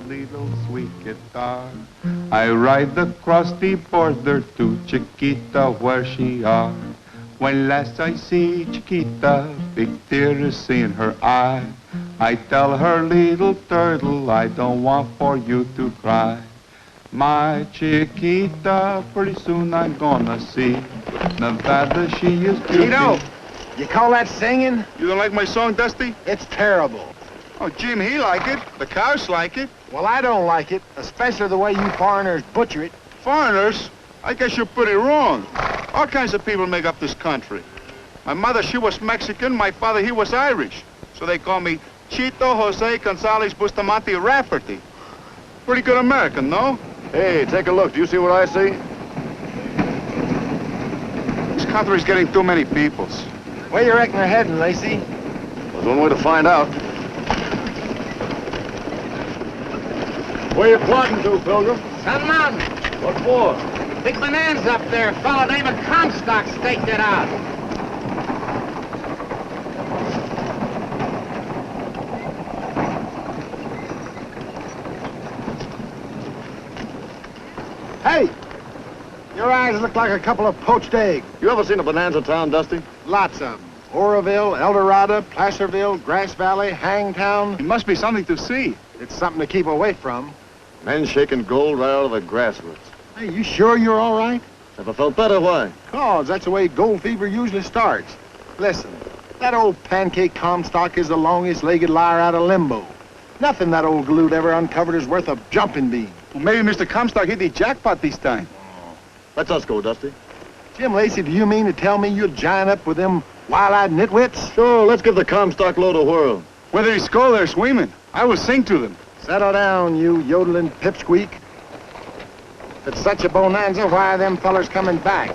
little sweet guitar. I ride across the border to Chiquita where she are. When last I see Chiquita, big tears in her eye. I tell her, little turtle, I don't want for you to cry. My Chiquita, pretty soon I'm gonna see Nevada, she is beautiful. Tito, you call that singing? You don't like my song, Dusty? It's terrible. Oh, Jim, he like it. The cows like it. Well, I don't like it, especially the way you foreigners butcher it. Foreigners? I guess you're pretty wrong. All kinds of people make up this country. My mother, she was Mexican. My father, he was Irish. So they call me Chito Jose Gonzalez Bustamante Rafferty. Pretty good American, no? Hey, take a look. Do you see what I see? This country's getting too many peoples. Where you reckon they're heading, Lacy? There's one way to find out. Where you plodding to, Pilgrim? Some mountain. What for? Big bonanza up there. A fellow named Comstock staked it out. Hey! Your eyes look like a couple of poached eggs. You ever seen a bonanza town, Dusty? Lots of them. Oroville, El Dorado, Placerville, Grass Valley, Hangtown. It must be something to see. It's something to keep away from. Men shaking gold right out of the grassroots. Hey, you sure you're all right? Never felt better, why? 'Cause that's the way gold fever usually starts. Listen, that old pancake Comstock is the longest-legged liar out of limbo. Nothing that old galoot ever uncovered is worth a jumping bean. Well, maybe Mr. Comstock hit the jackpot this time. Let's us go, Dusty. Jim Lacy, do you mean to tell me you'll join up with them wild-eyed nitwits? Sure, let's give the Comstock load a whirl. Whether he's cold or swimming, I will sing to them. Settle down, you yodeling pipsqueak. If it's such a bonanza, why are them fellers coming back?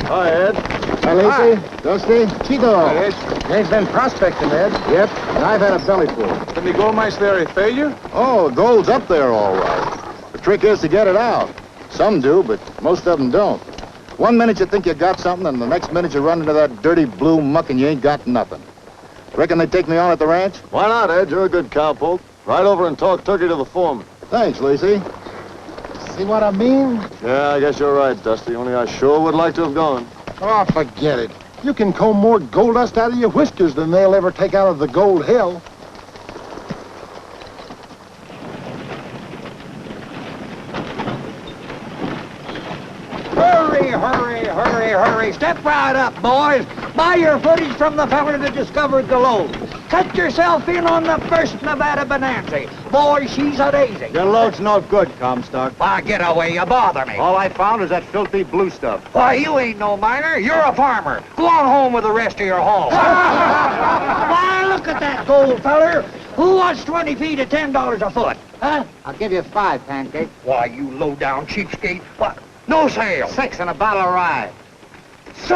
Hi, Ed. Hi, Lacy. Dusty. Tito. Hi, Ed. They've been prospecting, Ed. Yep, and I've had a bellyful. Then the gold mines there a failure? Oh, gold's up there all right. The trick is to get it out. Some do, but most of them don't. One minute you think you got something, and the next minute you run into that dirty blue muck and you ain't got nothing. Reckon they take me on at the ranch? Why not, Ed? You're a good cowpoke. Ride over and talk turkey to the foreman. Thanks, Lacy. See what I mean? Yeah, I guess you're right, Dusty. Only I sure would like to have gone. Oh, forget it. You can comb more gold dust out of your whiskers than they'll ever take out of the gold hill. Hurry, hurry, hurry, hurry. Step right up, boys. Buy your footage from the fella that discovered the load. Cut yourself in on the first Nevada bonanza. Boy, she's a daisy. Your load's no good, Comstock. Why, get away, you bother me. All I found is that filthy blue stuff. Why, you ain't no miner. You're a farmer. Go on home with the rest of your haul. Why, look at that gold, feller. Who wants 20 feet at $10 a foot? Huh? I'll give you 5, Pancake. Why, you low-down cheapskate. What? No sale. 6 and a bottle of rye. So.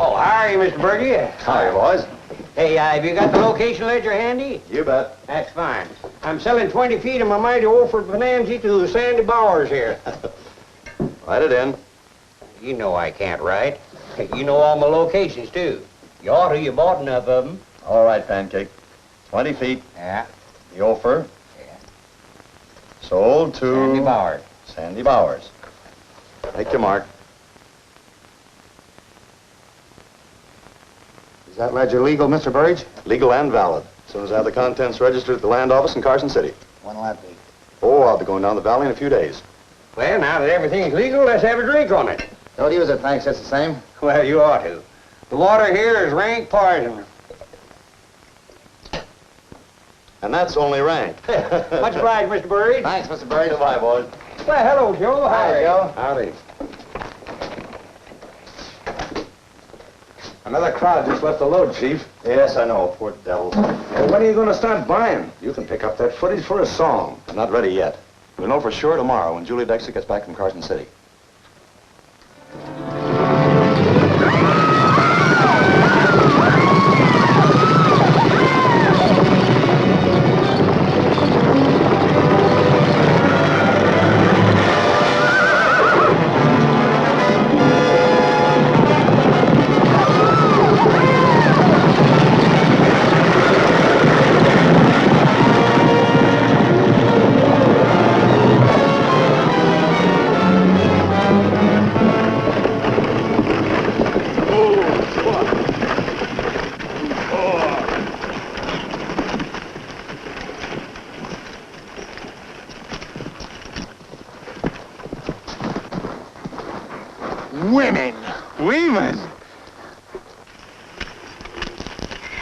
Oh, howdy, Mr. Bergie. Hi, boys. Hey, have you got the location ledger handy? You bet. That's fine. I'm selling 20 feet of my mighty Wolford Bonanza to the Sandy Bowers here. Write it in. You know I can't write. You know all my locations, too. You ought to. You bought enough of them. All right, Pancake. 20 feet. Yeah. The offer. Yeah. Sold to... Sandy Bowers. Sandy Bowers. Make your mark. Is that ledger legal, Mr. Burridge? Legal and valid. As soon as I have the contents registered at the land office in Carson City. When'll that be? Oh, I'll be going down the valley in a few days. Well, now that everything's legal, let's have a drink on it. Don't use it, thanks. It's the same. Well, you ought to. The water here is rank poison. And that's only rank. Much obliged, Mr. Burridge. Thanks, Mr. Burridge. Goodbye, boys. Well, hello, Joe. Hi, Joe. Howdy. Another crowd just left the load, Chief. Yes, I know. Poor devils. Well, when are you going to start buying? You can pick up that footage for a song. I'm not ready yet. We'll know for sure tomorrow when Julie Dexter gets back from Carson City.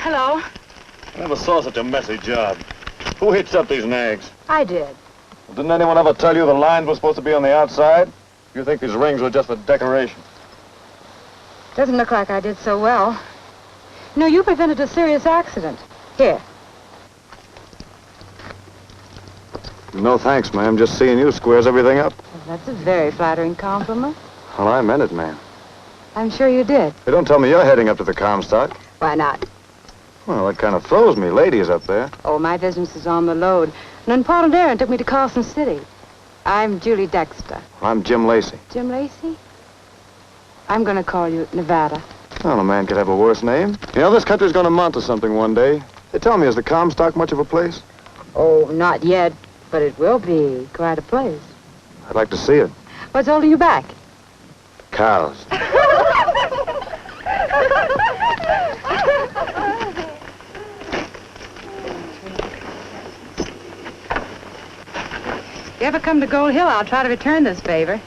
Hello. I never saw such a messy job. Who hitched up these nags? I did. Didn't anyone ever tell you the lines were supposed to be on the outside? You think these rings were just for decoration? Doesn't look like I did so well. No, you prevented a serious accident. Here. No thanks, ma'am. Just seeing you squares everything up. Well, that's a very flattering compliment. Well, I meant it, ma'am. I'm sure you did. Hey, don't tell me you're heading up to the Comstock. Why not? Well, that kind of throws me. Ladies up there. Oh, my business is on the load. An important errand took me to Carson City. I'm Julie Dexter. I'm Jim Lacy. Jim Lacy? I'm going to call you Nevada. Well, a man could have a worse name. You know, this country's going to amount to something one day. Hey, tell me, is the Comstock much of a place? Oh, not yet, but it will be quite a place. I'd like to see it. What's holding you back? Cows. If you ever come to Gold Hill, I'll try to return this favor.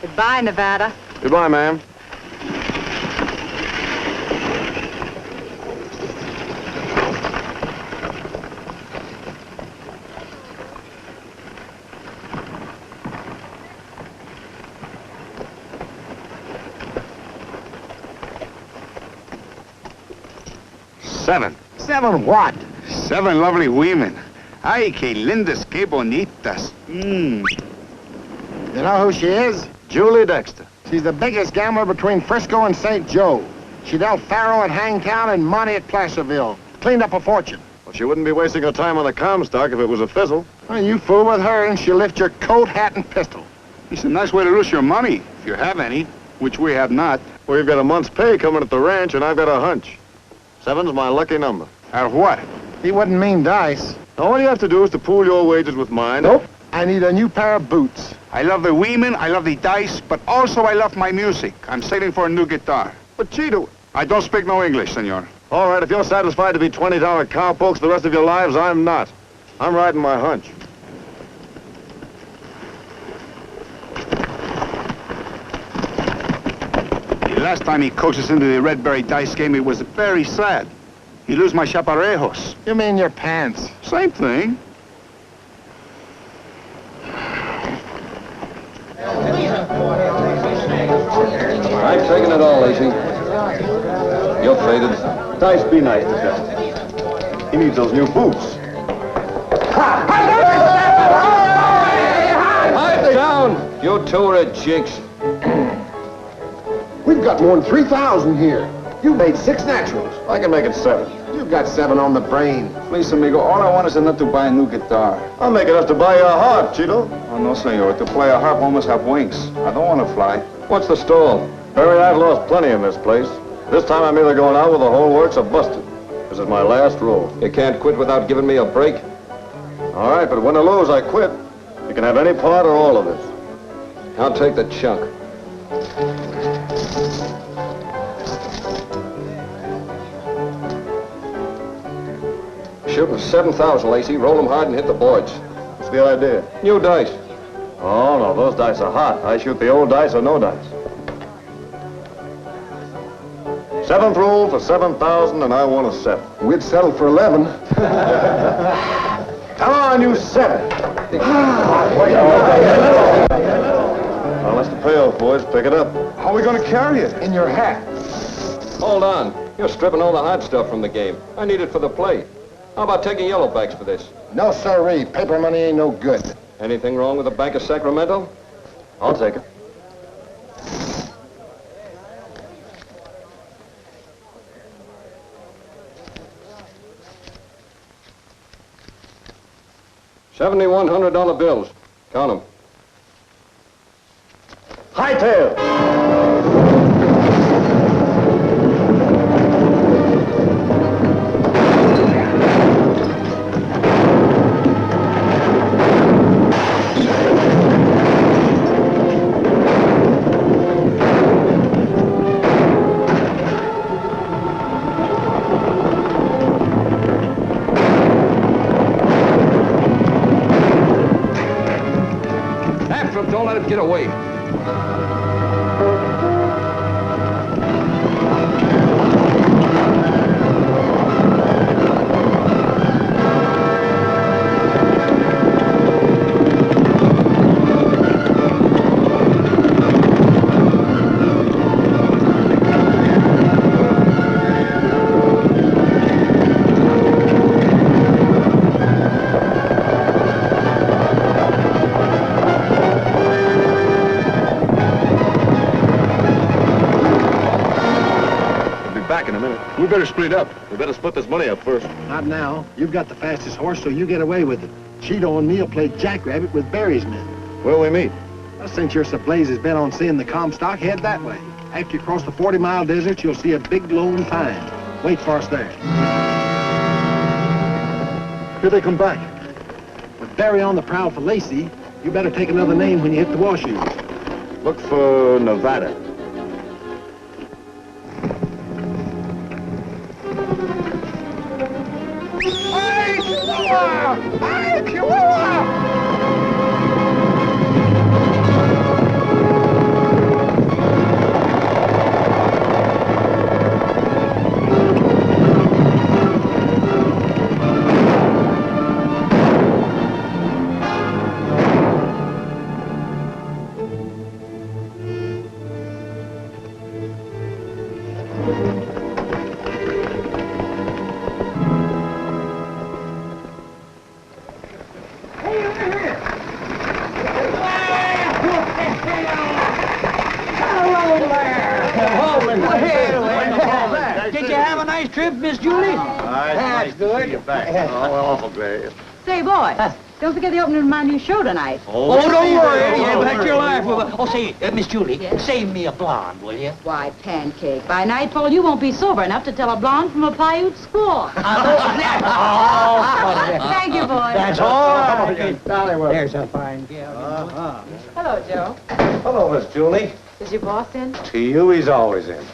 Goodbye, Nevada. Goodbye, ma'am. Seven. 7 what? 7 lovely women. Ay, que lindas, que bonitas. You know who she is? Julie Dexter. She's the biggest gambler between Frisco and St. Joe. She dealt faro at Hangtown and money at Placerville. Cleaned up a fortune. Well, she wouldn't be wasting her time on the Comstock if it was a fizzle. Well, you fool with her and she'll lift your coat, hat, and pistol. It's a nice way to lose your money, if you have any, which we have not. Well, you've got a month's pay coming at the ranch, and I've got a hunch. 7's my lucky number. At what? He wouldn't mean dice. All you have to do is to pool your wages with mine. Nope. I need a new pair of boots. I love the women, I love the dice, but also I love my music. I'm saving for a new guitar. But Cheeto... I don't speak no English, senor. All right, if you're satisfied to be $20 cowpokes the rest of your lives, I'm not. I'm riding my hunch. The last time he coached us into the Redberry dice game, it was very sad. He lose my chaparejos. You mean your pants? Same thing. I'm taking it all, Lacy. You're faded. Dice, be nice to Justin. He needs those new boots. Pipe down! You two are jigs. We've got more than 3,000 here. You made 6 naturals. I can make it 7. You've got 7 on the brain. Please, amigo, all I want is enough to buy a new guitar. I'll make enough to buy you a harp, Cheeto. Oh, no, senor. To play a harp, I must have wings. I don't want to fly. What's the stall? Barry, I've lost plenty in this place. This time I'm either going out with the whole works or busted. This is my last roll. You can't quit without giving me a break. All right, but win or lose, I quit. You can have any part or all of it. I'll take the chunk. Shooting 7,000, Lacy. Roll them hard and hit the boards. What's the idea? New dice. Oh, no, those dice are hot. I shoot the old dice or no dice. 7th roll for 7,000, and I want a 7. We'd settle for 11. Come on, you 7. Well, that's the payoff, boys. Pick it up. How are we going to carry it? In your hat. Hold on. You're stripping all the hot stuff from the game. I need it for the play. How about taking yellowbacks for this? No, sirree. Paper money ain't no good. Anything wrong with the Bank of Sacramento? I'll take it. $7,100 bills. Count them. Hightail! Don't let him get away. back in a minute. We better split up. We better split this money up first. Not now. You've got the fastest horse, so you get away with it. Cheeto and me'll play jackrabbit with Barry's men. Where'll we meet? Well, since you're so blazed as bent on seeing the Comstock, head that way. After you cross the 40-mile desert, you'll see a big lone pine. Wait for us there. Here they come back. With Barry on the prowl for Lacy, you better take another name when you hit the washoes. Look for Nevada. Hey, Chihuahua! Hey, Chihuahua! Did you have a nice trip, Miss Julie? That's good. You're back. Oh, awful glad. Say, boys, don't forget the opening of my new show tonight. Oh, don't worry. You bet your life. Oh, say, Miss Julie, save me a blonde, will you? Why, Pancake, by nightfall you won't be sober enough to tell a blonde from a Paiute squaw. Thank you, boys. That's all right. There's a fine gal. Hello, Joe. Hello, Miss Julie. Is your boss in? To you, he's always in.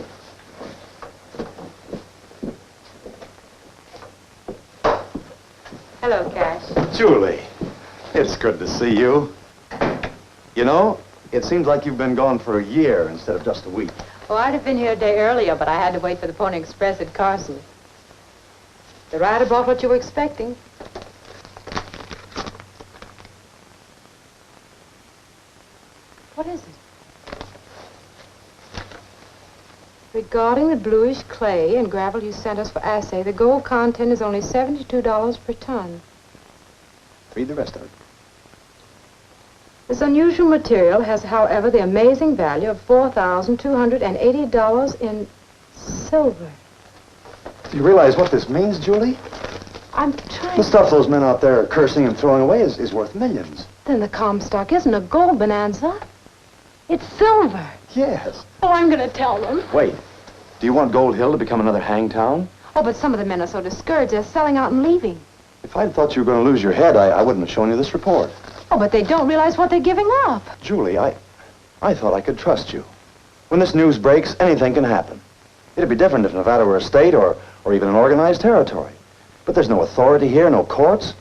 Hello, Cash. Julie, it's good to see you. You know, it seems like you've been gone for a year instead of just a week. Oh, I'd have been here a day earlier, but I had to wait for the Pony Express at Carson. The rider brought what you were expecting. What is it? Regarding the bluish clay and gravel you sent us for assay, the gold content is only $72 per ton. Read the rest of it. This unusual material has, however, the amazing value of $4,280 in silver. Do you realize what this means, Julie? I'm trying... The stuff those men out there are cursing and throwing away is worth millions. Then the Comstock isn't a gold bonanza. It's silver. Yes. Oh, I'm going to tell them. Wait. Do you want Gold Hill to become another hang town? Oh, but some of the men are so discouraged, they're selling out and leaving. If I'd thought you were going to lose your head, I wouldn't have shown you this report. Oh, but they don't realize what they're giving up. Julie, I thought I could trust you. When this news breaks, anything can happen. It'd be different if Nevada were a state or even an organized territory. But there's no authority here, no courts.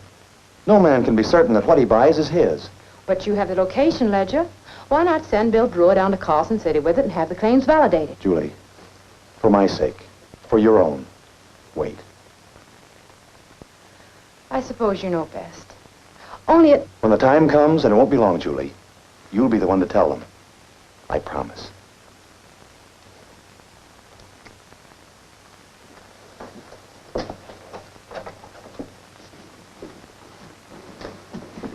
No man can be certain that what he buys is his. But you have the location ledger. Why not send Bill Brewer down to Carson City with it and have the claims validated? Julie, for my sake, for your own, wait. I suppose you know best. Only it... When the time comes, and it won't be long, Julie, you'll be the one to tell them. I promise.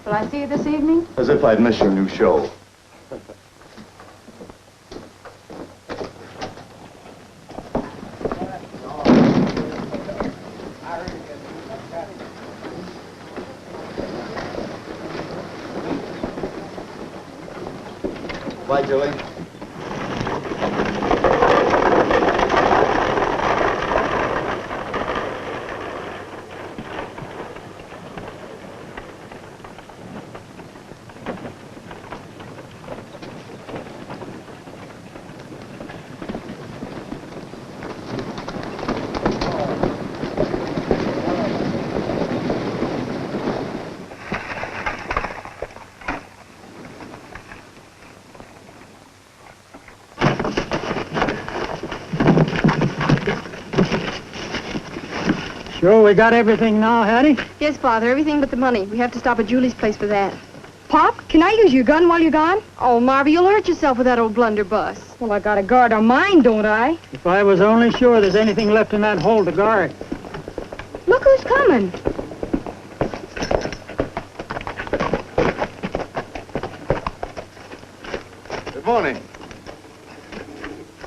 Will I see you this evening? As if I'd miss your new show. Bye, Julie. Sure, we got everything now, Hattie? Yes, Father, everything but the money. We have to stop at Julie's place for that. Pop, can I use your gun while you're gone? Oh, Marvy, you'll hurt yourself with that old blunderbuss. Well, I got to guard our mine, don't I? If I was only sure there's anything left in that hole to guard. Look who's coming. Good morning.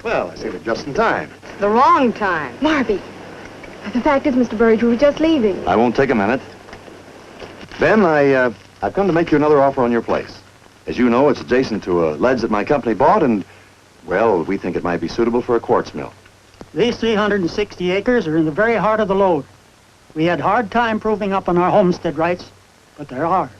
Well, I see the just in time. The wrong time. Marby. The fact is, Mr. Burridge, we were just leaving. I won't take a minute. Ben, I've come to make you another offer on your place. As you know, it's adjacent to a ledge that my company bought, and, well, we think it might be suitable for a quartz mill. These 360 acres are in the very heart of the lode. We had a hard time proving up on our homestead rights, but they're ours.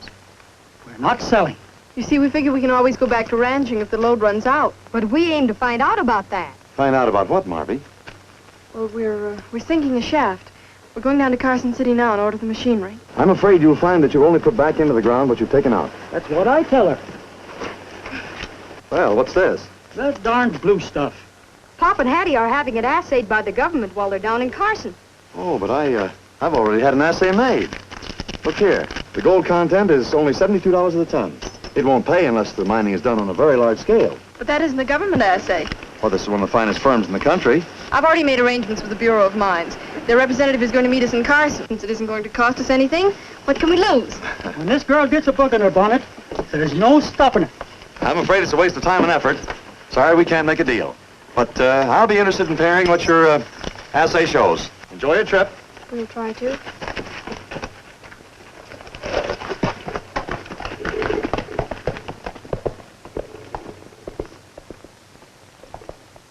We're not selling. You see, we figure we can always go back to ranching if the load runs out. But we aim to find out about that. Find out about what, Marby? Well, we're sinking a shaft. We're going down to Carson City now and order the machinery. I'm afraid you'll find that you'll only put back into the ground what you've taken out. That's what I tell her. Well, what's this? That darned blue stuff. Pop and Hattie are having it assayed by the government while they're down in Carson. Oh, but I've already had an assay made. Look here. The gold content is only $72 a ton. It won't pay unless the mining is done on a very large scale. But that isn't a government assay. Well, this is one of the finest firms in the country. I've already made arrangements with the Bureau of Mines. Their representative is going to meet us in Carson. Since it isn't going to cost us anything, what can we lose? When this girl gets a book in her bonnet, there's no stopping it. I'm afraid it's a waste of time and effort. Sorry we can't make a deal. But I'll be interested in hearing what your assay shows. Enjoy your trip. We'll try to.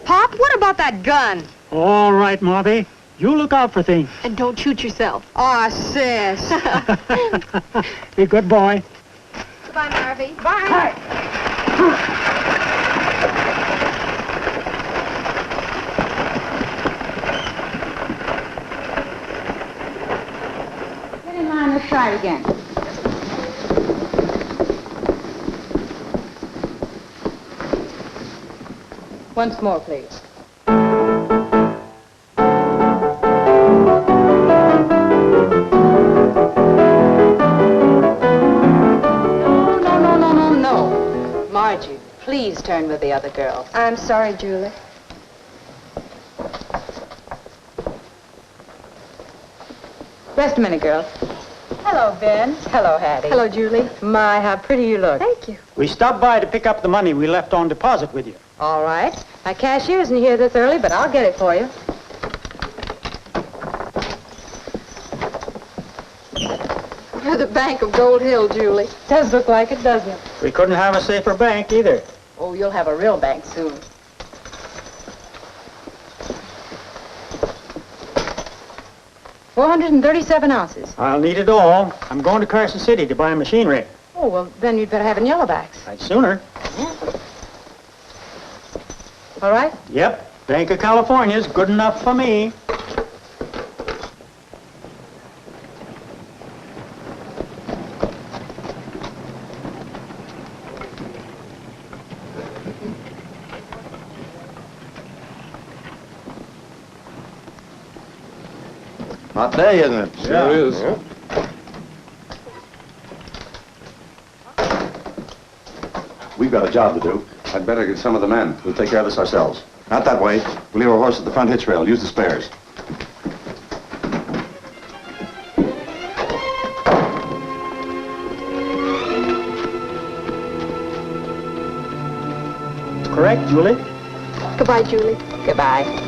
Pop, what about that gun? All right, Marby. You look out for things. And don't shoot yourself. Aw, sis. Be a good boy. Goodbye, Marvy. Bye. Get in line. Let's try it again. Once more, please. No. Margie, please turn with the other girl. I'm sorry, Julie. Rest a minute, girl. Hello, Ben. Hello, Hattie. Hello, Julie. My, how pretty you look. Thank you. We stopped by to pick up the money we left on deposit with you. All right. My cashier isn't here this early, but I'll get it for you. You're the Bank of Gold Hill, Julie. Does look like it, doesn't it? We couldn't have a safer bank either. Oh, you'll have a real bank soon. $437 ounces. I'll need it all. I'm going to Carson City to buy machinery. Oh, well, then you'd better have it in yellowbacks. I'd sooner. Yeah. All right? Yep. Bank of California's good enough for me. Hot day, isn't it? Sure is. Yeah. We've got a job to do. I'd better get some of the men. We'll take care of this ourselves. Not that way. We'll leave our horse at the front hitch rail. Use the spares. Correct, Julie? Goodbye, Julie. Goodbye.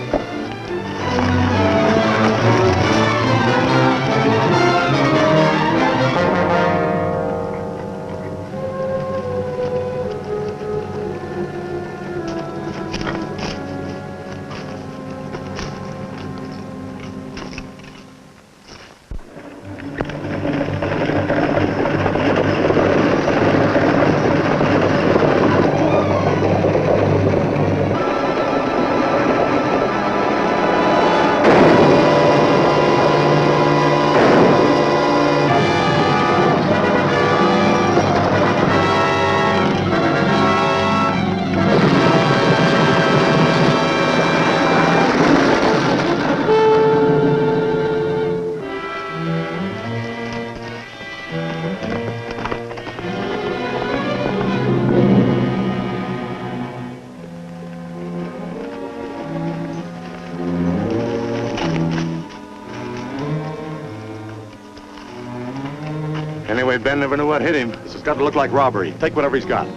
Anyway, Ben never knew what hit him. This has got to look like robbery. Take whatever he's got.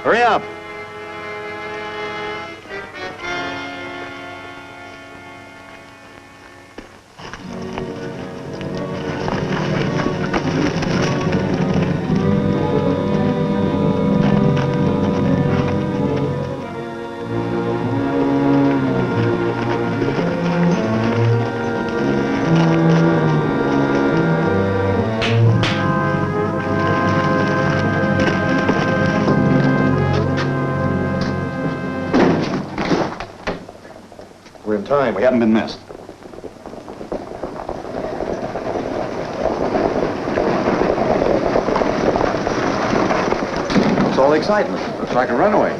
Hurry up. We're in time. We haven't been missed. What's all the excitement? Looks like a runaway.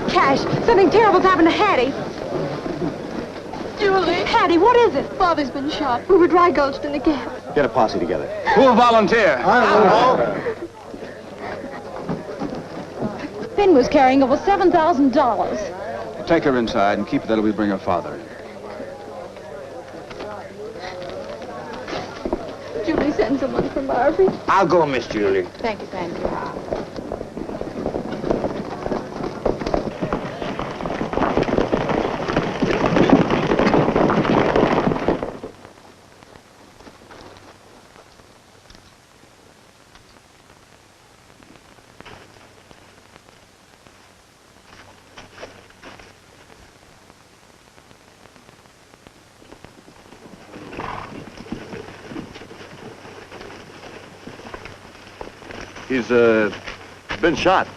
Cash, something terrible's happened to Hattie. Julie. Hattie, what is it? Father's been shot. We were dry gulched in the gap. Get a posse together. Who'll volunteer? Finn was carrying over $7,000. Take her inside and keep her till we bring her father in. Julie, send someone for Marvy. I'll go, Miss Julie. Thank you, thank you. He's, been shot.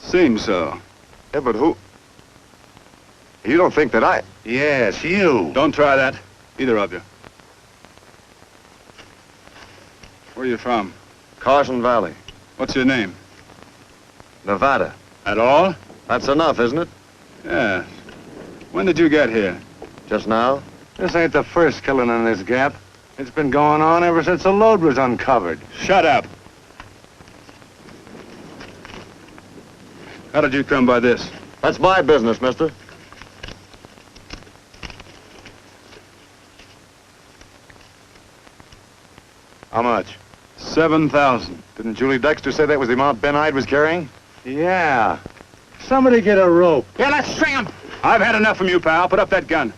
Seems so. Yeah, but who? You don't think that I... Yes, you. Don't try that, either of you. Where are you from? Carson Valley, What's your name? Nevada. At all? That's enough, isn't it? Yes. When did you get here? Just now? This ain't the first killing in this gap. It's been going on ever since the load was uncovered. Shut up. How did you come by this? That's my business, mister. How much? 7,000. Didn't Julie Dexter say that was the amount Ben Hyde was carrying? Yeah. Somebody get a rope. Yeah, let's string him. I've had enough from you, pal. Put up that gun.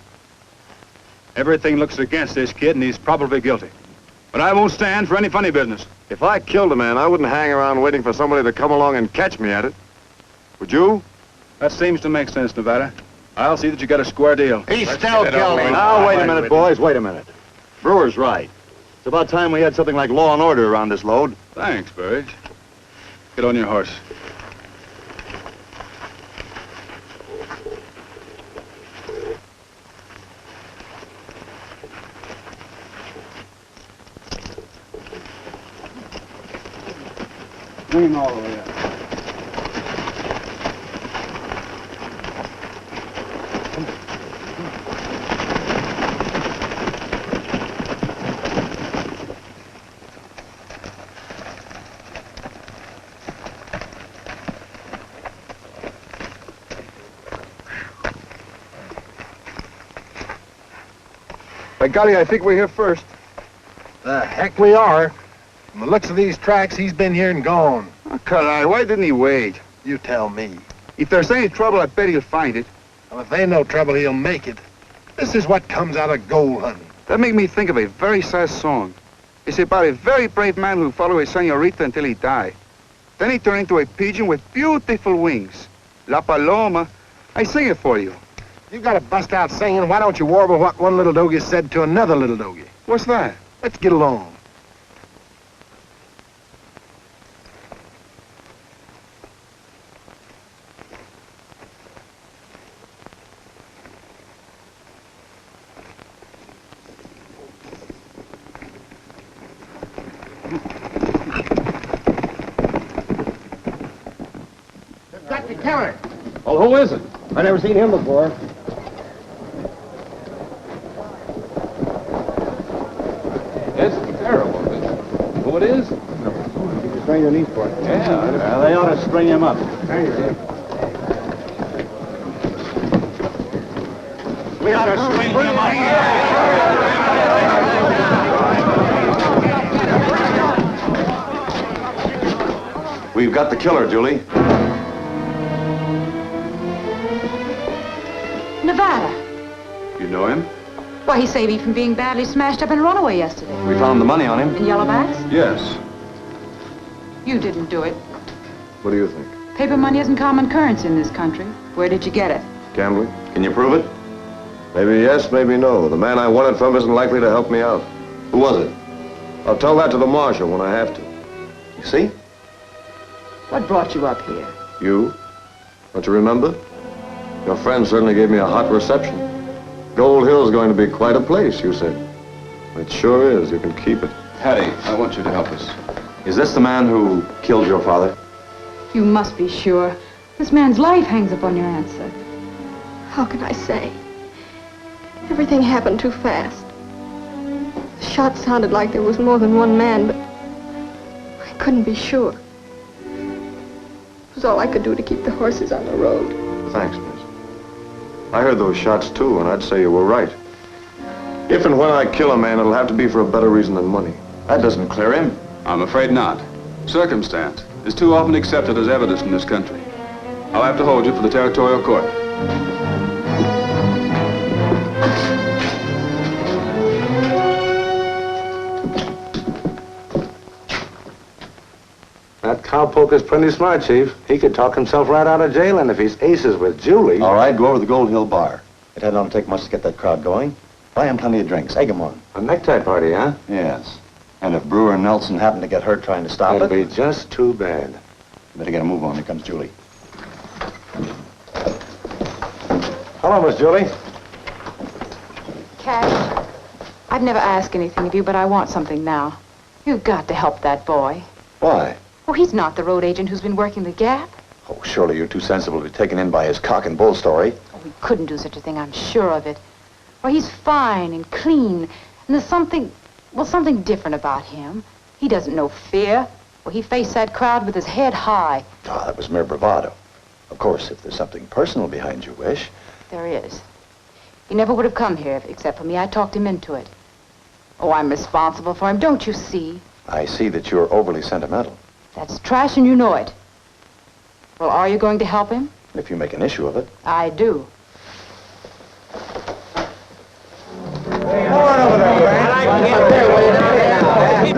Everything looks against this kid, and he's probably guilty. But I won't stand for any funny business. If I killed a man, I wouldn't hang around waiting for somebody to come along and catch me at it. Would you? That seems to make sense, Nevada. I'll see that you got a square deal. He still killed me. Now, wait a minute, boys. Wait a minute. Brewer's right. It's about time we had something like law and order around this load. Thanks, Burge. Get on your horse. Swing all the way up. By golly, I think we're here first. The heck we are. From the looks of these tracks, he's been here and gone. Oh, Caroline, why didn't he wait? You tell me. If there's any trouble, I bet he'll find it. Well, if ain't no trouble, he'll make it. This is what comes out of gold hunting. That make me think of a very sad song. It's about a very brave man who followed a señorita until he died. Then he turned into a pigeon with beautiful wings. La Paloma. I sing it for you. You got to bust out singing. Why don't you warble what one little doggie said to another little doggie? What's that? Let's get along. Got to kill her. Well, who is it? I never seen him before. It's terrible. Who it is? You strain your knees for it. Yeah. They ought to string him up. We ought to swing him up. We've got the killer, Julie. Nevada. You know him? Why, he saved me from being badly smashed up in a runaway yesterday. We found the money on him. In Yellowbacks? Yes. You didn't do it. What do you think? Paper money isn't common currency in this country. Where did you get it? Gambling? Can you prove it? Maybe yes, maybe no. The man I won it from isn't likely to help me out. Who was it? I'll tell that to the marshal when I have to. You see? What brought you up here? You? Don't you remember? Your friend certainly gave me a hot reception. Gold Hill's going to be quite a place, you said. It sure is. You can keep it. Hattie, I want you to help us. Is this the man who killed your father? You must be sure. This man's life hangs upon your answer. How can I say? Everything happened too fast. The shot sounded like there was more than one man, but I couldn't be sure. It was all I could do to keep the horses on the road. Thanks, miss. I heard those shots, too, and I'd say you were right. If and when I kill a man, it'll have to be for a better reason than money. That doesn't clear him. I'm afraid not. Circumstance is too often accepted as evidence in this country. I'll have to hold you for the territorial court. That cowpoker's pretty smart, Chief. He could talk himself right out of jail, and if he's aces with Julie... All right, go over to the Gold Hill bar. It don't take much to get that crowd going. Buy him plenty of drinks. Egg 'em on. A necktie party, huh? Yes. And if Brewer and Nelson happen to get hurt trying to stop That'd be just too bad. Better get a move on. Here comes Julie. Hello, Miss Julie. Cash, I've never asked anything of you, but I want something now. You've got to help that boy. Why? Well, he's not the road agent who's been working the Gap. Oh, surely you're too sensible to be taken in by his cock and bull story. Oh, we couldn't do such a thing, I'm sure of it. Well, he's fine and clean, and there's something different about him. He doesn't know fear. Well, he faced that crowd with his head high. Oh, that was mere bravado. Of course, if there's something personal behind your wish. There is. He never would have come here except for me. I talked him into it. Oh, I'm responsible for him, don't you see? I see that you're overly sentimental. That's trash and you know it. Well, are you going to help him? If you make an issue of it. I do.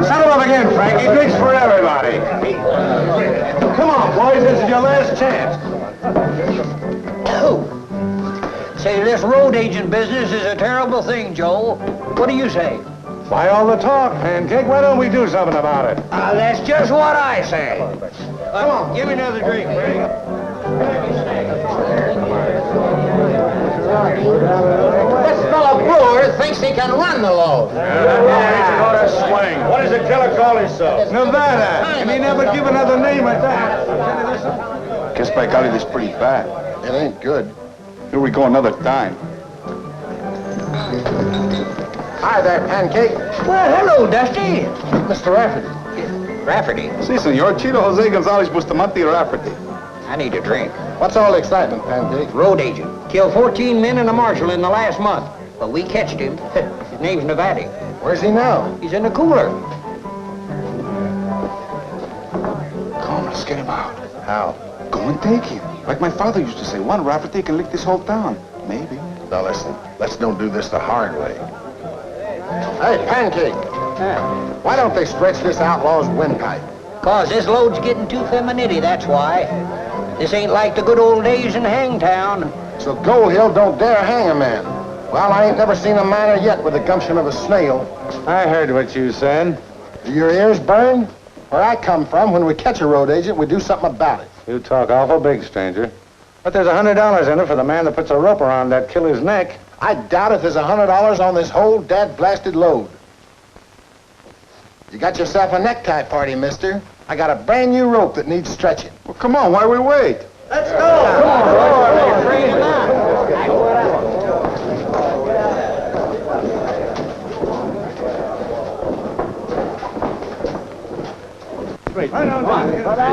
Settle up again, Frankie. Drinks for everybody. Come on, boys. This is your last chance. Say, this road agent business is a terrible thing, Joe. What do you say? Why all the talk, Pancake? Why don't we do something about it? That's just what I say. Come on, give me another drink, Frank. This fellow Brewer thinks he can run the load. Swing. What does the killer call himself? Nevada. And he never give another name at that. Guess by golly, this is pretty bad. It ain't good. Here we go another time. Hi there, Pancake. Well, hello, Dusty. Mr. Rafferty. Rafferty. Si, senor. Chito Jose Gonzalez Bustamante Rafferty. I need a drink. What's all the excitement, Pancake? Road agent. Killed 14 men and a marshal in the last month. But we catched him. His name's Nevada. Where's he now? He's in the cooler. Come, let's get him out. How? Go and take him. Like my father used to say, one Rafferty can lick this whole town. Maybe. Now listen, let's don't do this the hard way. Hey, Pancake. Why don't they stretch this outlaw's windpipe? 'Cause this load's getting too femininity, that's why. This ain't like the good old days in Hangtown. So Gold Hill don't dare hang a man. Well, I ain't never seen a miner yet with the gumption of a snail. I heard what you said. Do your ears burn? Where I come from, when we catch a road agent, we do something about it. You talk awful big, stranger. But there's $100 in it for the man that puts a rope around that killer's neck. I doubt if there's $100 on this whole dad-blasted load. You got yourself a necktie party, mister. I got a brand new rope that needs stretching. Well, come on. Why we wait? Let's go! Come on, bring him out.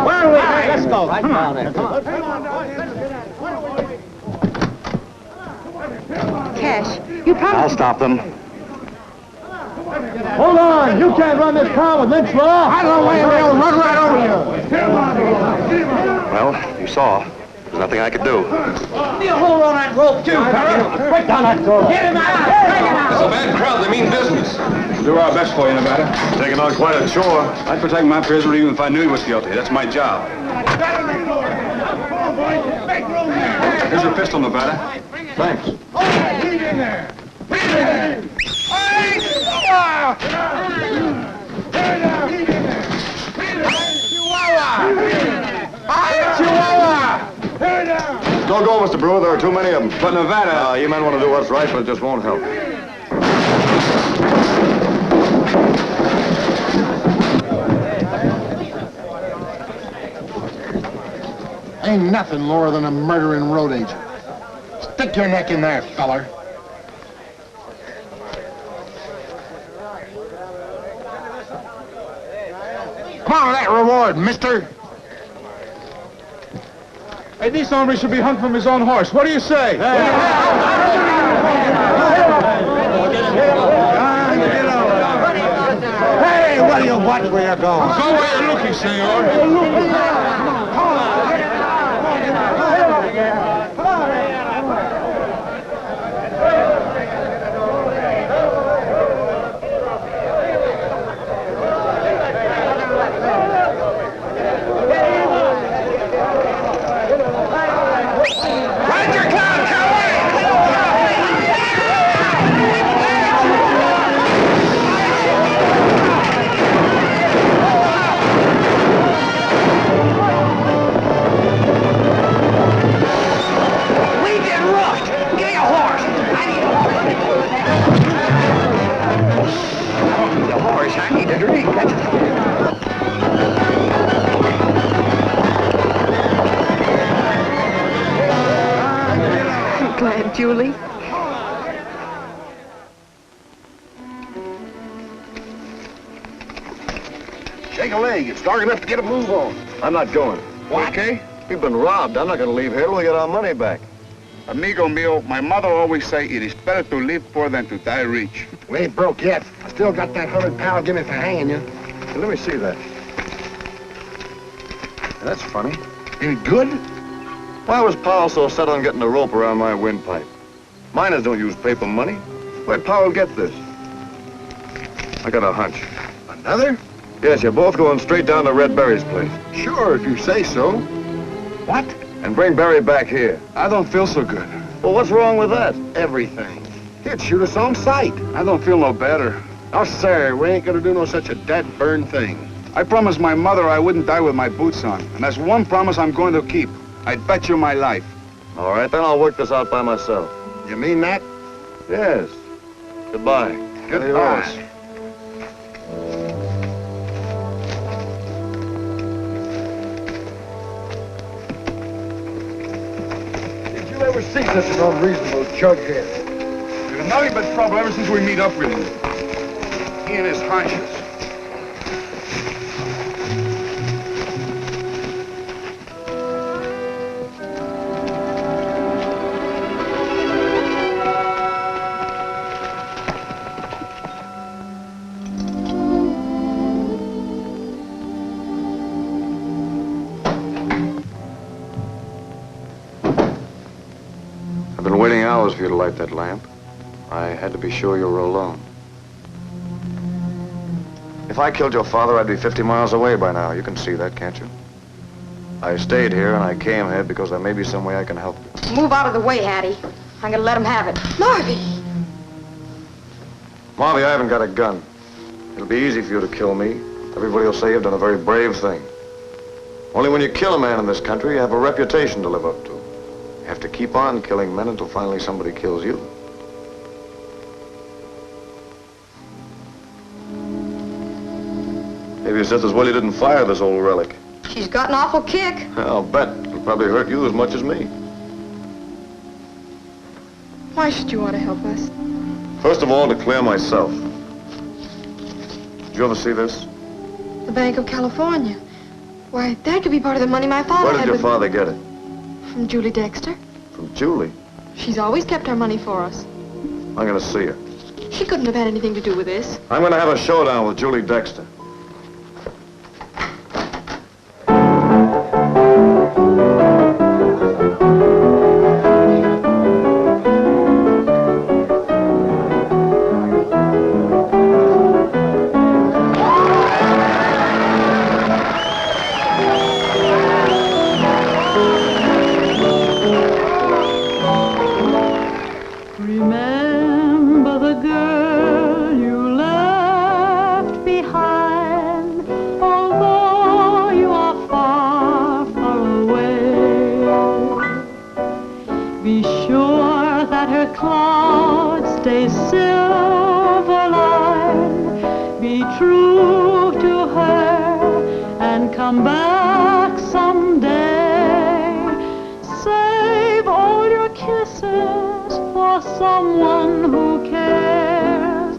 Where are we? Let's go. Right down there. Come on. Cash, you promised... I'll stop them. Hold on! You can't run this town with lynch law! I don't know why they'll run right over you! Well, you saw. There's nothing I could do. You hold on that rope, too, fella. Break down that door! Get him out! Take him out! It's a bad crowd. They mean business. We'll do our best for you, Nevada. Taking on quite a chore. I'd protect my prisoner even if I knew he was guilty. That's my job. Here's your pistol, Nevada. Thanks. Lead in there! Lead in there! Don't go, Mr. Brewer. There are too many of them. But Nevada... You men want to do what's right, but it just won't help. Ain't nothing lower than a murdering road agent. Stick your neck in there, feller. Come on with that reward, mister. Hey, this hombre should be hung from his own horse. What do you say? Hey, what do you watch where you're going? Go where you're looking, senor. Glad, Julie. Shake a leg. It's dark enough to get a move on. I'm not going. What? Okay? We've been robbed. I'm not going to leave here till we get our money back. Amigo mío, my mother always say it is better to live poor than to die rich. We ain't broke yet. I still got that £100 give me for hanging you. Hey, let me see that. That's funny. Any good? Why was Powell so set on getting a rope around my windpipe? Miners don't use paper money. Where'd Powell get this? I got a hunch. Another? Yes, you're both going straight down to Red Berry's place. Sure, if you say so. What? And bring Berry back here. I don't feel so good. Well, what's wrong with that? Everything. He'd shoot us on sight. I don't feel no better. Oh, sir, we ain't gonna do no such a dead-burn thing. I promised my mother I wouldn't die with my boots on. And that's one promise I'm going to keep. I'd bet you my life. All right, then I'll work this out by myself. You mean that? Yes. Goodbye. Goodbye. Did you ever see such an unreasonable jughead? There's nothing but trouble ever since we meet up with him. He and his hunches. I've been waiting hours for you to light that lamp. I had to be sure you were alone. If I killed your father, I'd be 50 miles away by now. You can see that, can't you? I stayed here and I came here because there may be some way I can help you. Move out of the way, Hattie. I'm gonna let him have it. Marvy! Marvy, I haven't got a gun. It'll be easy for you to kill me. Everybody will say you've done a very brave thing. Only when you kill a man in this country, you have a reputation to live up to. You have to keep on killing men until finally somebody kills you. Maybe it's just as well you didn't fire this old relic. She's got an awful kick. I'll bet. It'll probably hurt you as much as me. Why should you want to help us? First of all, to clear myself. Did you ever see this? The Bank of California. Why, that could be part of the money my father Where did had your with- father get it? From Julie Dexter. From Julie. She's always kept our money for us. I'm going to see her. She couldn't have had anything to do with this. I'm going to have a showdown with Julie Dexter. Remember the girl you left behind, although you are far, far away. Be sure that her clouds stay silver line. Be true to her and come back someday. Save all your kisses for someone who cares.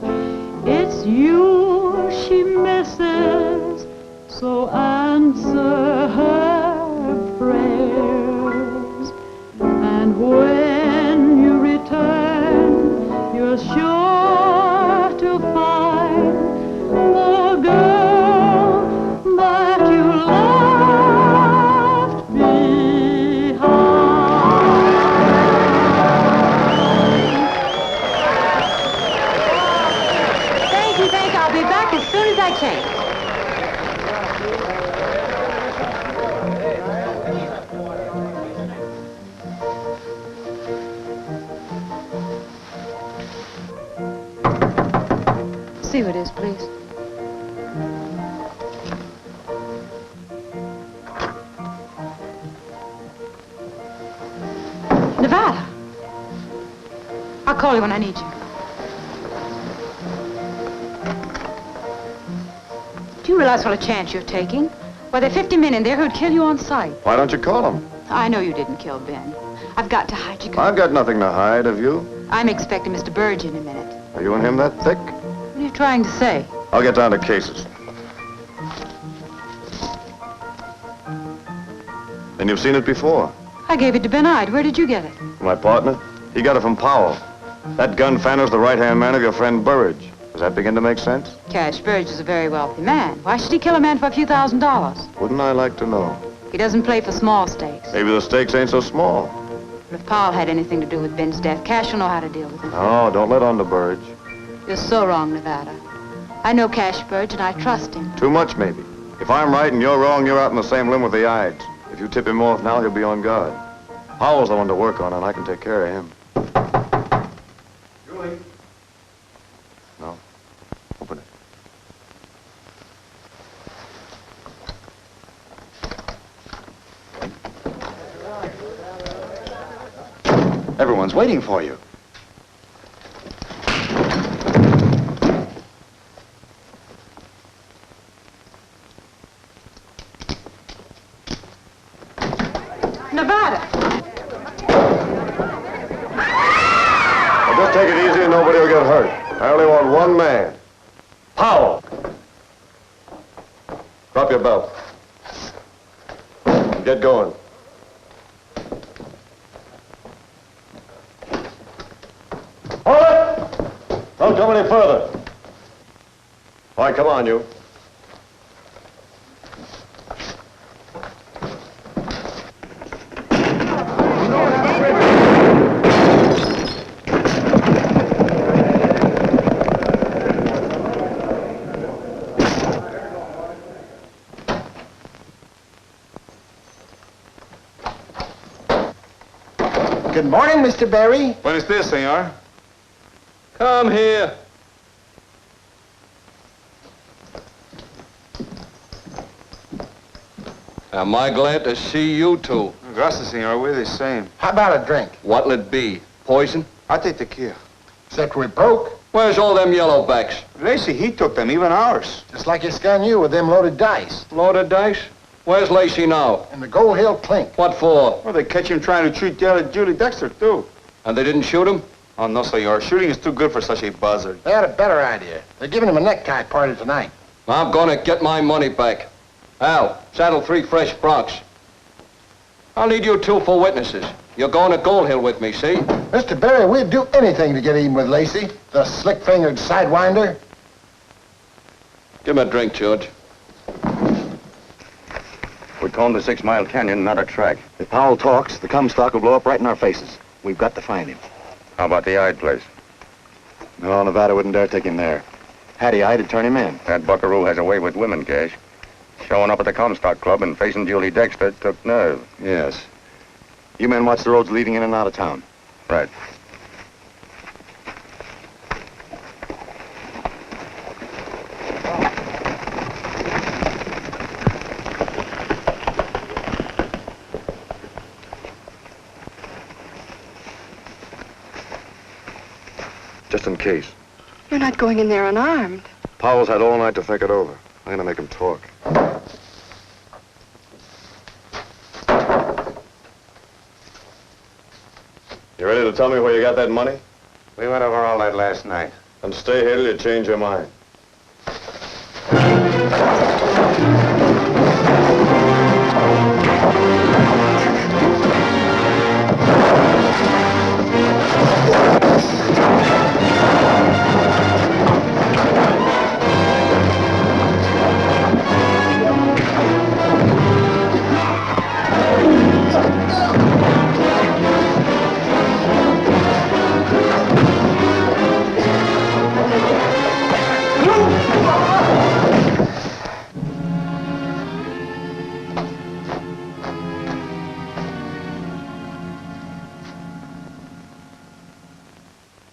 It's you she misses, so answer her prayers. And when you return, you're sure to find the girl that you left behind. Thank you. I'll be back as soon as I change. See who it is, please. Nevada. I'll call you when I need you. Do you realize what a chance you're taking? Why, there are 50 men in there who'd kill you on sight. Why don't you call him? I know you didn't kill Ben. I've got to hide you. I've got nothing to hide, have you? I'm expecting Mr. Burge in a minute. Are you and him that thick? What are you trying to say? I'll get down to cases. And you've seen it before. I gave it to Ben Ide. Where did you get it? My partner, he got it from Powell. That gun fanner's the right-hand man of your friend Burridge. Does that begin to make sense? Cash Burge is a very wealthy man. Why should he kill a man for a few $1,000s? Wouldn't I like to know? He doesn't play for small stakes. Maybe the stakes ain't so small. But if Powell had anything to do with Ben's death, Cash will know how to deal with him. Oh, don't let on to Burridge. You're so wrong, Nevada. I know Cash Burge, and I trust him. Too much, maybe. If I'm right and you're wrong, you're out in the same limb with the Ides. If you tip him off now, he'll be on guard. Powell's the one to work on, and I can take care of him. Julie. No. Open it. Everyone's waiting for you. Nevada! Well, just take it easy and nobody will get hurt. I only want one man. Powell! Drop your belt. Get going. Hold it! Don't come any further. All right, come on, you. Good morning, Mr. Barry. Buenos dias, senor. Come here. Am I glad to see you two? Gracias, senor. We're the same. How about a drink? What'll it be? Poison? I take tequila. Except we're broke. Where's all them yellowbacks? Lacy, he took them, even ours. Just like he scanned you with them loaded dice. Loaded dice? Where's Lacy now? In the Gold Hill clink. What for? Well, they catch him trying to treat Julie Dexter, too. And they didn't shoot him? Oh, no, senor. Shooting is too good for such a buzzard. They had a better idea. They're giving him a necktie party tonight. I'm gonna get my money back. Al, saddle 3 fresh broncs. I'll need you two for witnesses. You're going to Gold Hill with me, see? Mr. Barry, we'd do anything to get even with Lacy, the slick-fingered sidewinder. Give him a drink, George. We're combed the 6 Mile Canyon, not a track. If Powell talks, the Comstock will blow up right in our faces. We've got to find him. How about the Hyde place? No, Nevada wouldn't dare take him there. Hattie Hyde'd turn him in. That buckaroo has a way with women, Cash. Showing up at the Comstock Club and facing Julie Dexter took nerve. Yes. You men watch the roads leading in and out of town. Right. Just in case. You're not going in there unarmed. Powell's had all night to think it over. I'm gonna make him talk. You ready to tell me where you got that money? We went over all that last night. Then stay here till you change your mind.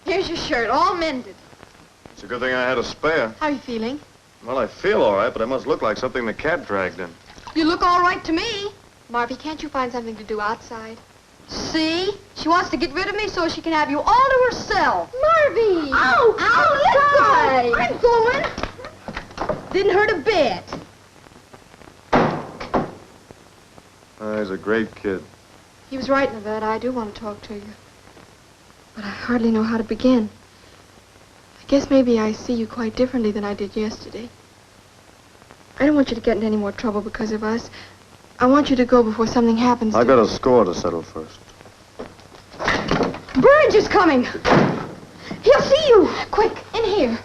Here's your shirt, all mended. It's a good thing I had a spare. How are you feeling? Well, I feel all right, but it must look like something the cat dragged in. You look all right to me. Marvy, can't you find something to do outside? See? She wants to get rid of me so she can have you all to herself. Marvy! Ow! Let go! I'm going. Didn't hurt a bit. He's a great kid. He was right, Nevada. I do want to talk to you. But I hardly know how to begin. I guess maybe I see you quite differently than I did yesterday. I don't want you to get into any more trouble because of us. I want you to go before something happens. I got a score to settle first. Burge is coming. He'll see you. Quick, in here.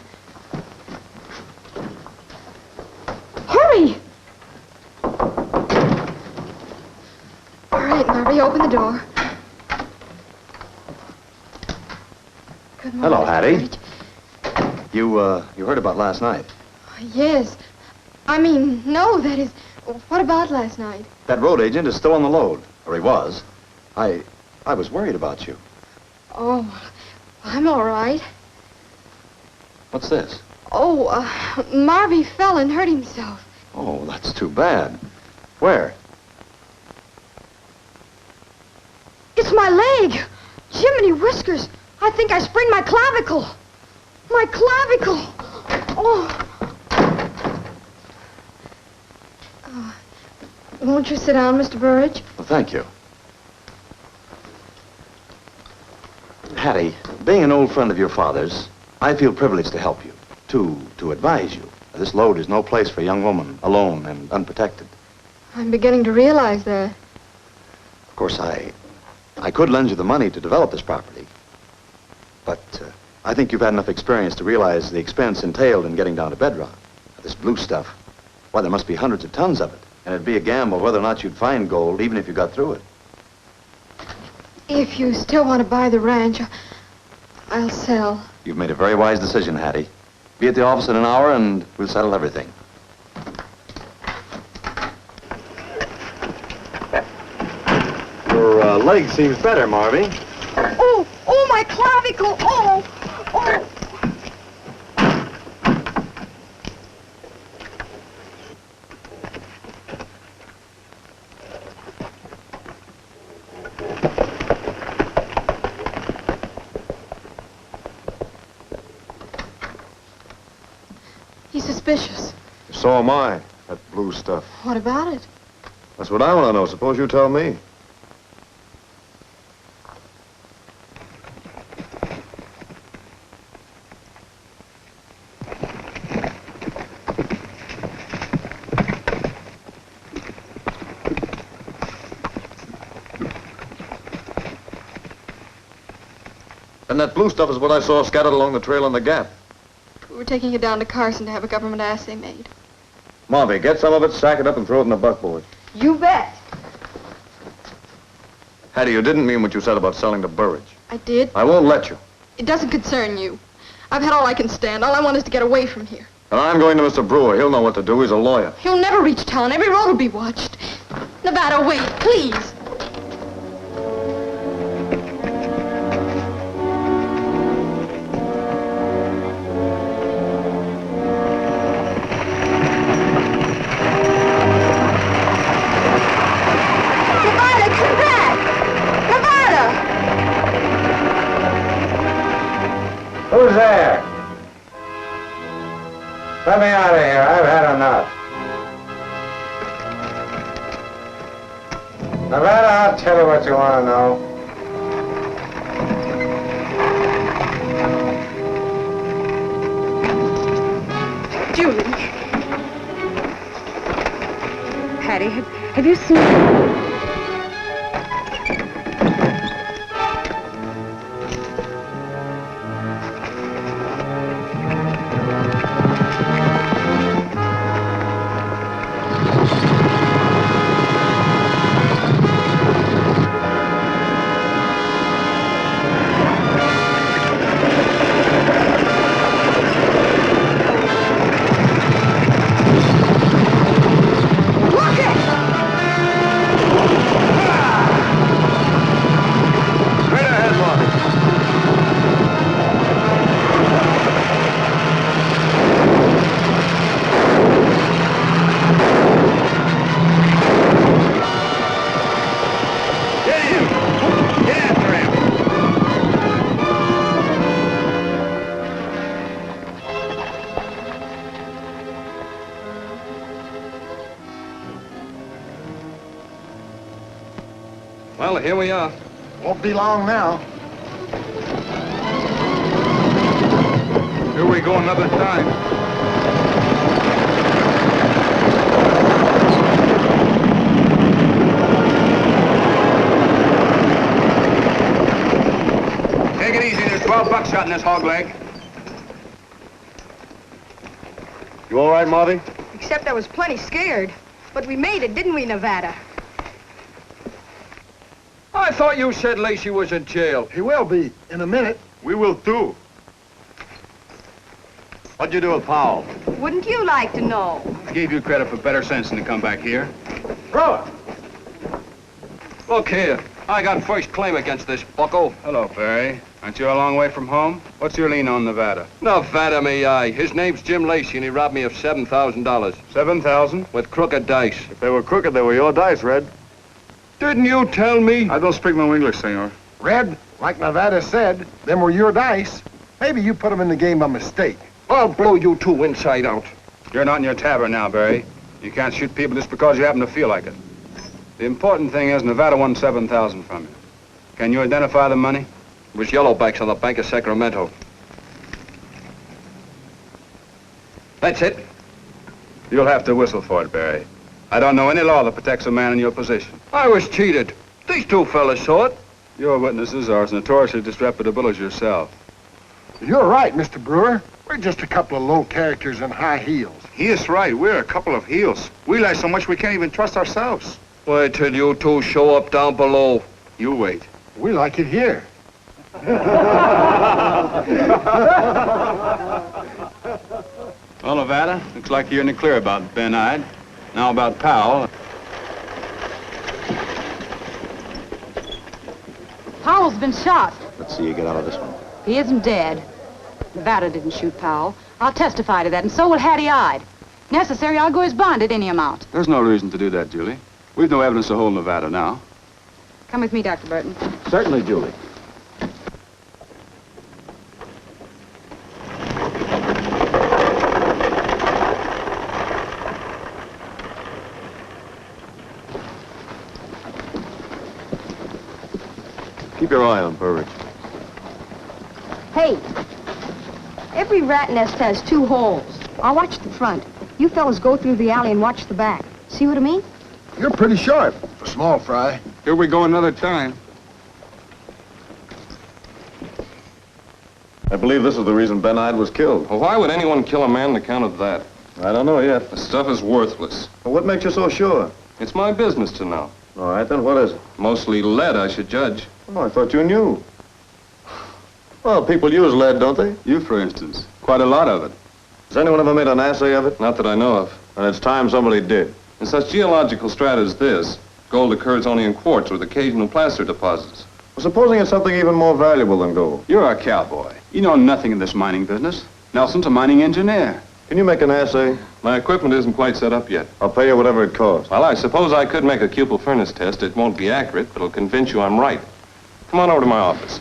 Hurry. All right, Marvy, open the door. Good morning, Hello, Mr. Hattie. Burge. You heard about last night. Yes. I mean, no, that is... What about last night? That road agent is still on the load, or he was. I was worried about you. Oh, I'm all right. What's this? Oh, Marvy fell and hurt himself. Oh, that's too bad. Where? It's my leg. Jiminy whiskers. I think I sprained my clavicle. My clavicle. Oh. Won't you sit down, Mr. Burridge? Well, thank you. Hattie, being an old friend of your father's, I feel privileged to help you, to advise you. This load is no place for a young woman, alone and unprotected. I'm beginning to realize that. Of course, I could lend you the money to develop this property, but I think you've had enough experience to realize the expense entailed in getting down to bedrock. This blue stuff, why, there must be hundreds of tons of it, and it'd be a gamble whether or not you'd find gold, even if you got through it. If you still want to buy the ranch, I'll sell. You've made a very wise decision, Hattie. Be at the office in an hour, and we'll settle everything. Your leg seems better, Marvy. Oh, my clavicle. Oh. He's suspicious. So am I, that blue stuff. What about it? That's what I want to know. Suppose you tell me. And that blue stuff is what I saw scattered along the trail in the gap. We were taking it down to Carson to have a government assay made. Marvy, get some of it, sack it up, and throw it in the buckboard. You bet. Hattie, you didn't mean what you said about selling to Burridge. I did. I won't let you. It doesn't concern you. I've had all I can stand. All I want is to get away from here. And I'm going to Mr. Brewer. He'll know what to do. He's a lawyer. He'll never reach town. Every road will be watched. Nevada, wait, please. Nevada, come back! Nevada! Who's there? Let me out of here. I've had enough. Nevada, I'll tell you what you want to know. Julie. Hattie, have you seen... Well, here we are. Won't be long now. Here we go another time. Take it easy. There's 12 buckshot in this hog leg. You all right, Marvy? Except I was plenty scared. But we made it, didn't we, Nevada? I thought you said Lacy was in jail. He will be in a minute. We will too. What'd you do with Powell? Wouldn't you like to know? I gave you credit for better sense than to come back here. Throw it. Look here. I got first claim against this bucko. Hello, Barry. Aren't you a long way from home? What's your lien on Nevada? Nevada, me eye. His name's Jim Lacy, and he robbed me of $7,000. $7,000? With crooked dice. If they were crooked, they were your dice, Red. Didn't you tell me? I don't speak no English, senor. Red, like Nevada said, them were your dice. Maybe you put them in the game by mistake. I'll blow you two inside out. You're not in your tavern now, Barry. You can't shoot people just because you happen to feel like it. The important thing is Nevada won $7,000 from you. Can you identify the money? It was yellowbacks on the Bank of Sacramento. That's it. You'll have to whistle for it, Barry. I don't know any law that protects a man in your position. I was cheated. These two fellas saw it. Your witnesses are as notoriously disreputable as yourself. You're right, Mr. Brewer. We're just a couple of low characters in high heels. He is right. We're a couple of heels. We lie so much we can't even trust ourselves. Wait till you two show up down below. You wait. We like it here. Well, Nevada, looks like you're in the clear about Ben Hyde. Now about Powell. Powell's been shot. Let's see you get out of this one. He isn't dead. Nevada didn't shoot Powell. I'll testify to that, and so will Hattie Hyde. Necessary, I'll go his bond at any amount. There's no reason to do that, Julie. We've no evidence to hold Nevada now. Come with me, Dr. Burton. Certainly, Julie. Keep your eye on Burridge. Hey, every rat nest has two holes. I'll watch the front. You fellas go through the alley and watch the back. See what I mean? You're pretty sharp for small fry. Here we go another time. I believe this is the reason Ben Hyde was killed. Well, why would anyone kill a man on account of that? I don't know yet. The stuff is worthless. Well, what makes you so sure? It's my business to know. All right, then what is it? Mostly lead, I should judge. Oh, I thought you knew. Well, people use lead, don't they? You, for instance. Quite a lot of it. Has anyone ever made an assay of it? Not that I know of. And it's time somebody did. In such geological strata as this, gold occurs only in quartz with occasional placer deposits. Well, supposing it's something even more valuable than gold. You're a cowboy. You know nothing in this mining business. Nelson's a mining engineer. Can you make an assay? My equipment isn't quite set up yet. I'll pay you whatever it costs. Well, I suppose I could make a cupel furnace test. It won't be accurate, but it'll convince you I'm right. Come on over to my office.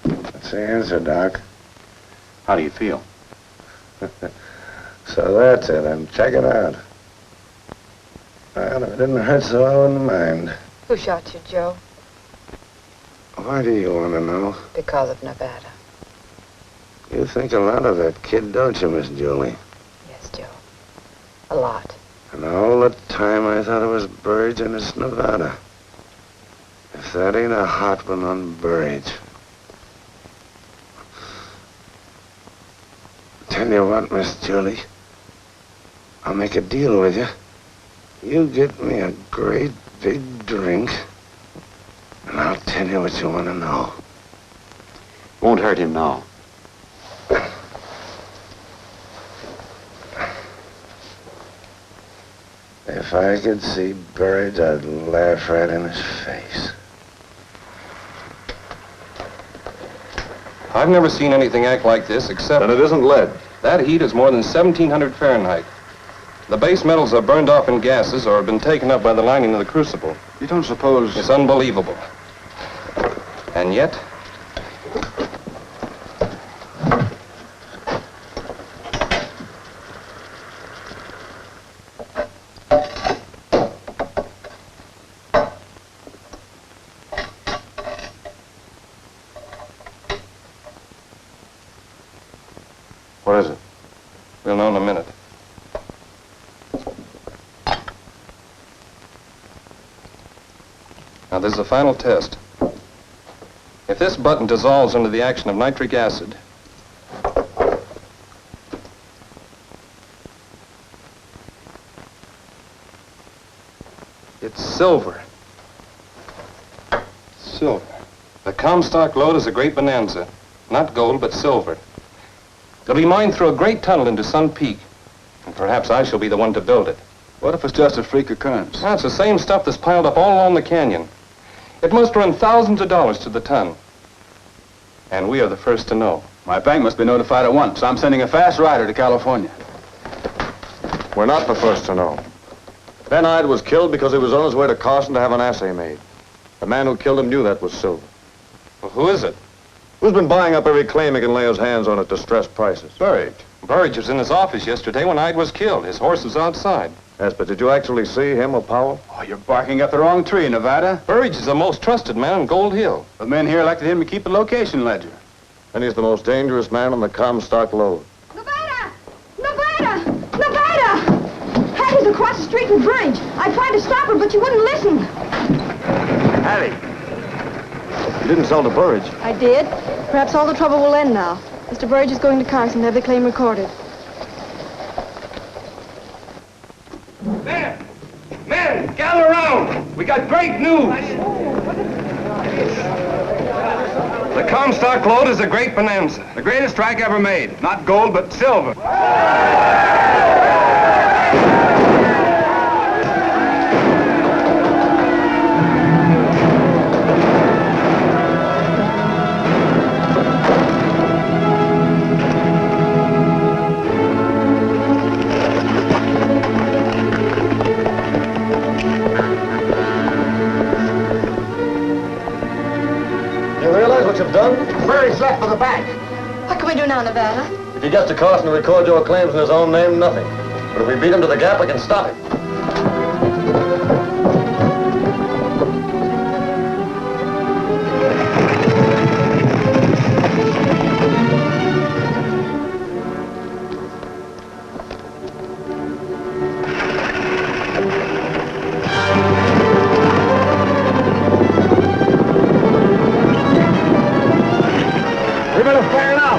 That's the answer, Doc. How do you feel? So that's it, and check it out. Well, if it didn't hurt so, I wouldn't mind. Who shot you, Joe? Why do you want to know? Because of Nevada. You think a lot of that kid, don't you, Miss Julie? Yes, Joe. A lot. And all the time I thought it was Burridge and it's Nevada. If that ain't a hot one on Burridge. Tell you what, Miss Julie. I'll make a deal with you. You get me a great big drink, and I'll tell you what you want to know. Won't hurt him now. If I could see Burridge, I'd laugh right in his face. I've never seen anything act like this except... And it isn't lead. That heat is more than 1,700 Fahrenheit. The base metals are burned off in gases or have been taken up by the lining of the crucible. You don't suppose... It's unbelievable. And yet... What is it? We'll know in a minute. Now, this is the final test. If this button dissolves under the action of nitric acid, it's silver. Silver. The Comstock lode is a great bonanza. Not gold, but silver. It'll be mined through a great tunnel into Sun Peak. And perhaps I shall be the one to build it. What if it's just a freak occurrence? That's the same stuff that's piled up all along the canyon. It must run thousands of dollars to the ton. And we are the first to know. My bank must be notified at once. I'm sending a fast rider to California. We're not the first to know. Ben Hyde was killed because he was on his way to Carson to have an assay made. The man who killed him knew that was silver. Well, who is it? Who's been buying up every claim he can lay his hands on at distressed prices? Burridge. Burridge was in his office yesterday when Hyde was killed. His horse was outside. Yes, but did you actually see him or Powell? Oh, you're barking up the wrong tree, Nevada. Burridge is the most trusted man on Gold Hill. The men here elected him to keep the location ledger. And he's the most dangerous man on the Comstock lode. Nevada! Nevada! Nevada! Hattie's across the street from Burridge. I tried to stop her, but she wouldn't listen. Hattie! You didn't sell to Burridge. I did. Perhaps all the trouble will end now. Mr. Burridge is going to Carson to have the claim recorded. Men, gather around. We got great news. The Comstock lode is a great bonanza. The greatest strike ever made. Not gold, but silver. You've done? Burridge left for the bank. What can we do now, Nevada? If he gets to Carson to record your claims in his own name, nothing. But if we beat him to the gap, we can stop him. We better fair enough.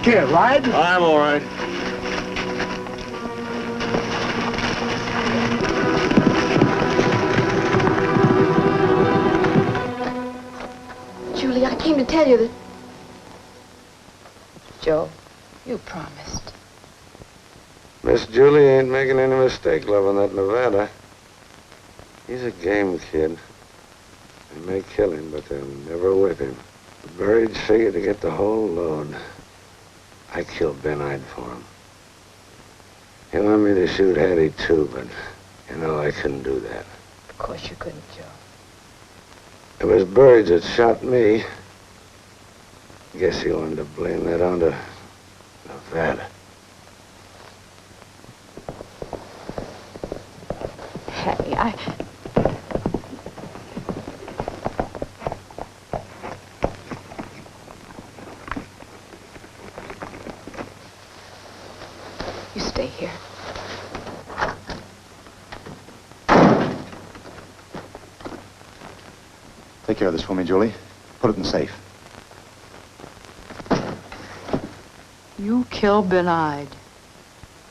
kid, right? I'm all right. Julie, I came to tell you that... Joe, you promised. Miss Julie ain't making any mistake loving that Nevada. He's a game kid. They may kill him, but they'll never whip him. The Burridge figured to get the whole load. I killed Ben Ide for him. He wanted me to shoot Hattie, too, but, you know, I couldn't do that. Of course you couldn't, Joe. It was Burridge that shot me. Guess he wanted to blame that onto Nevada. Hattie, You stay here. Take care of this for me, Julie. Put it in the safe. You killed Ben Ide.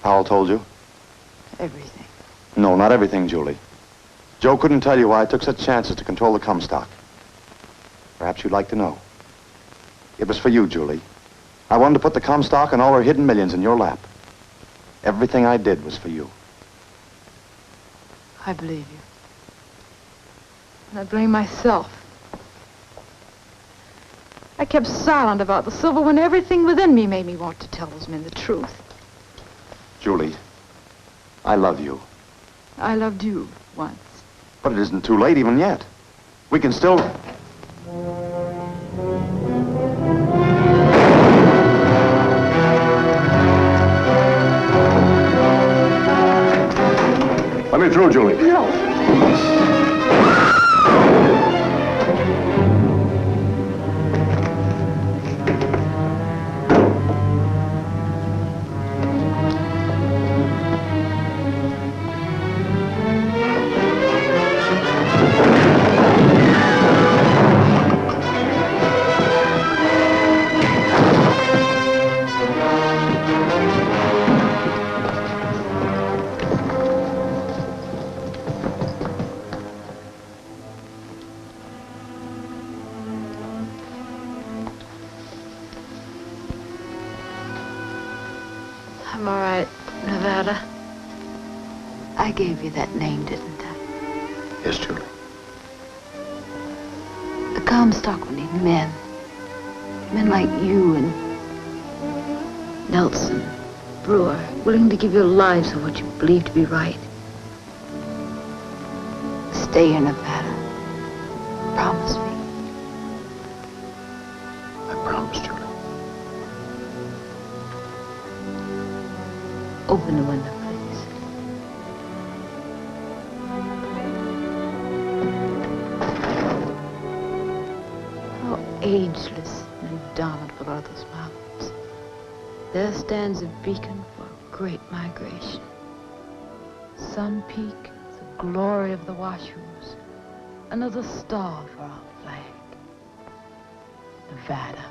Powell told you? Everything. No, not everything, Julie. Joe couldn't tell you why I took such chances to control the Comstock. Perhaps you'd like to know. It was for you, Julie. I wanted to put the Comstock and all her hidden millions in your lap. Everything I did was for you. I believe you. And I blame myself. I kept silent about the silver when everything within me made me want to tell those men the truth. Julie, I love you. I loved you once. But it isn't too late even yet. We can still... Let me through, Julie. No. I'm all right, Nevada. I gave you that name, didn't I? Yes, Julie. The Comstock will need men. Men like you and Nelson, Brewer, willing to give your lives for what you believe to be right. Stay in Nevada. Promise me. I promise, Julie. Open the window, please. How ageless and indomitable are those mountains. There stands a beacon for a great migration. Sun Peak, the glory of the Washoes. Another star for our flag. Nevada.